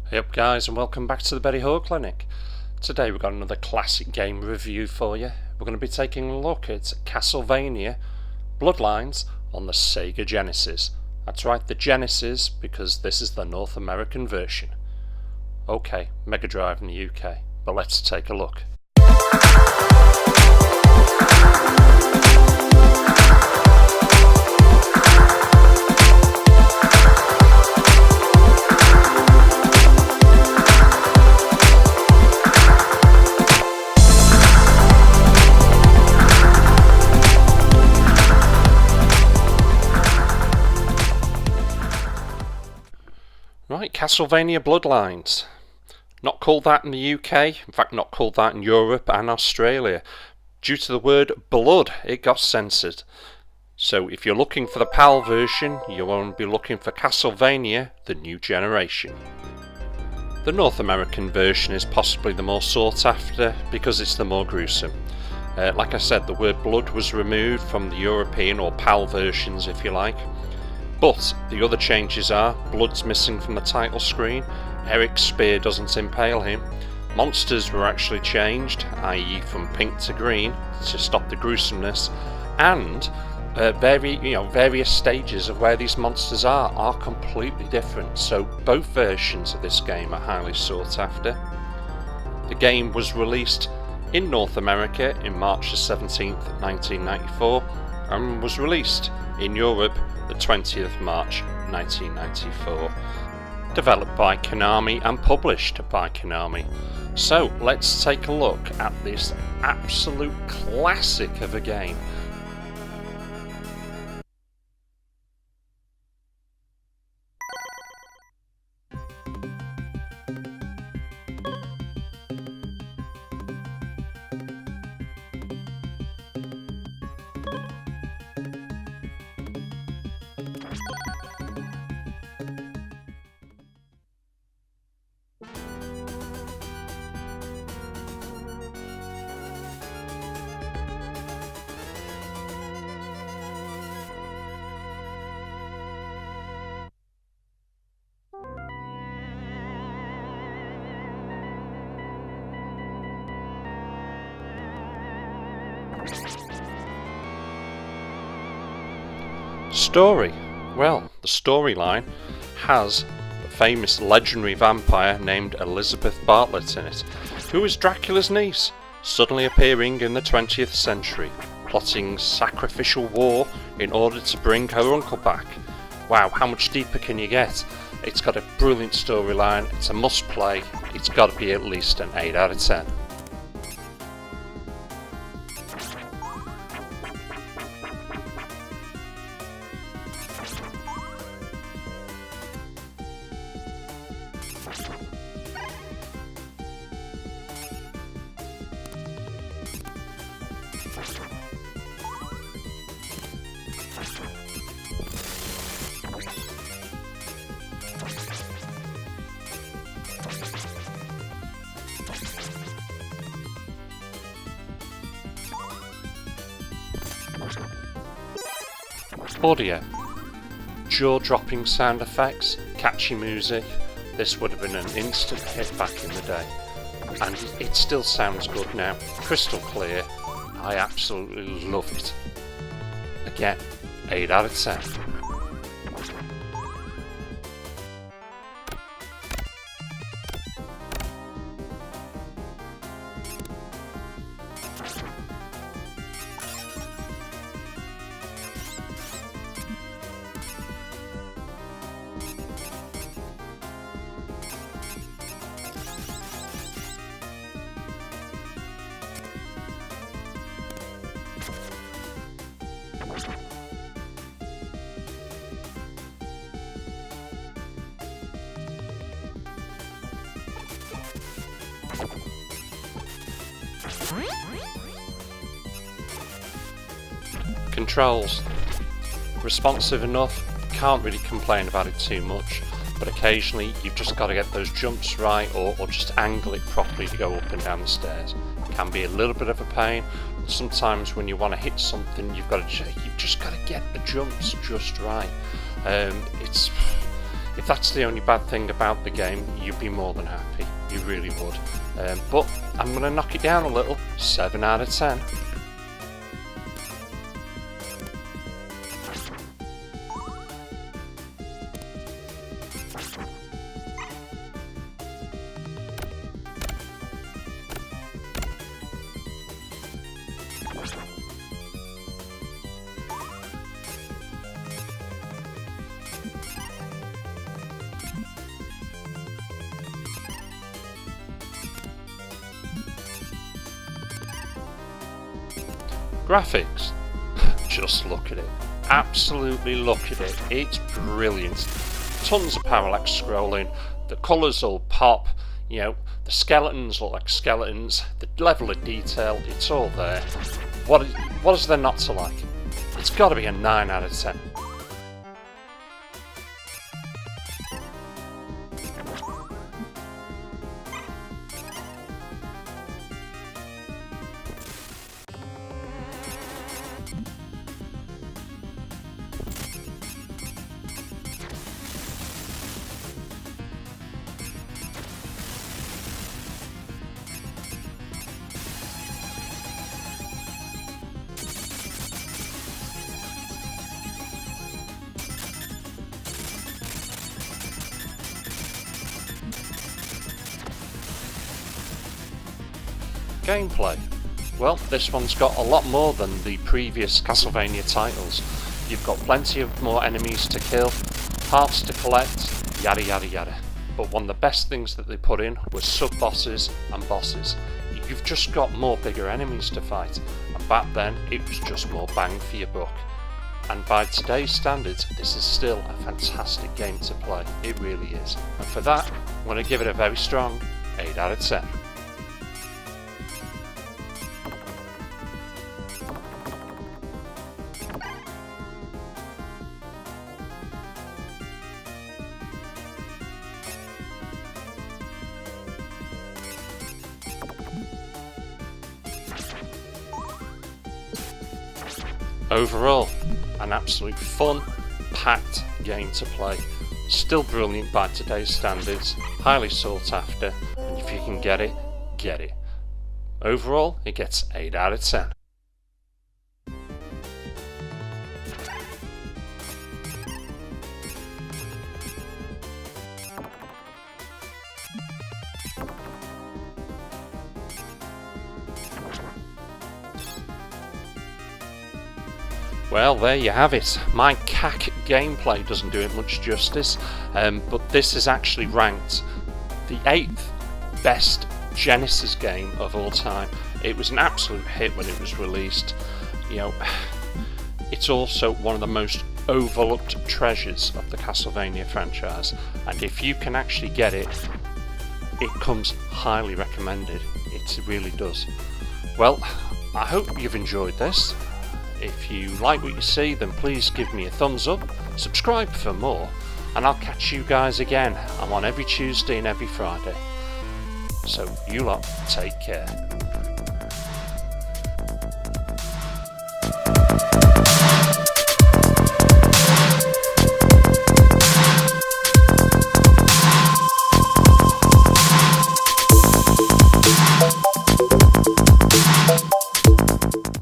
Hey up guys, and welcome back to the Betty Ho Clinic. Today we've got another classic game review for you. We're going to be taking a look at Castlevania Bloodlines on the Sega Genesis. That's right, the Genesis, because this is the North American version. Okay, Mega Drive in the UK, but let's take a look. Right, Castlevania Bloodlines. Not called that in the UK, in fact not called that in Europe and Australia. Due to the word blood, it got censored. So if you're looking for the PAL version, you won't be looking for Castlevania, the New Generation. The North American version is possibly the more sought after because it's the more gruesome. Like I said, the word blood was removed from the European or PAL versions if you like. But the other changes are, blood's missing from the title screen, Eric's spear doesn't impale him, monsters were actually changed, i.e. from pink to green, to stop the gruesomeness, and various stages of where these monsters are completely different, so both versions of this game are highly sought after. The game was released in North America in March the 17th, 1994, and was released in Europe the 20th March 1994. Developed by Konami and published by Konami. So let's take a look at this absolute classic of a game. Story. Well, the storyline has the famous legendary vampire named Elizabeth Bartlett in it, who is Dracula's niece, suddenly appearing in the 20th century, plotting sacrificial war in order to bring her uncle back. Wow, how much deeper can you get? It's got a brilliant storyline, it's a must play, it's got to be at least an 8 out of 10. Audio. Jaw-dropping sound effects, catchy music. This would have been an instant hit back in the day. And it still sounds good now. Crystal clear. I absolutely love it. Again, 8 out of 10. Controls. Responsive enough, can't really complain about it too much, but occasionally you've just got to get those jumps right or just angle it properly to go up and down the stairs. It can be a little bit of a pain, but sometimes when you want to hit something you've just got to get the jumps just right. If that's the only bad thing about the game, you'd be more than happy. You really would. But I'm going to knock it down a little. 7 out of 10. Graphics, just look at it, absolutely look at it, it's brilliant. Tons of parallax scrolling, the colours all pop, you know, the skeletons look like skeletons, the level of detail, it's all there. What is there not to like? It's got to be a 9 out of 10. Gameplay. Well, this one's got a lot more than the previous Castlevania titles. You've got plenty of more enemies to kill, hearts to collect, yada yada yada. But one of the best things that they put in was sub-bosses and bosses. You've just got more bigger enemies to fight, and back then it was just more bang for your buck. And by today's standards, this is still a fantastic game to play, it really is. And for that, I'm going to give it a very strong 8 out of 10. Overall, an absolute fun, packed game to play. Still brilliant by today's standards, highly sought after, and if you can get it, get it. Overall, it gets 8 out of 10. Well, there you have it. My CAC gameplay doesn't do it much justice, but this is actually ranked the 8th best Genesis game of all time. It was an absolute hit when it was released. You know, it's also one of the most overlooked treasures of the Castlevania franchise, and if you can actually get it, it comes highly recommended. It really does. Well, I hope you've enjoyed this. If you like what you see, then please give me a thumbs up, subscribe for more, and I'll catch you guys again. I'm on every Tuesday and every Friday. So you lot, take care.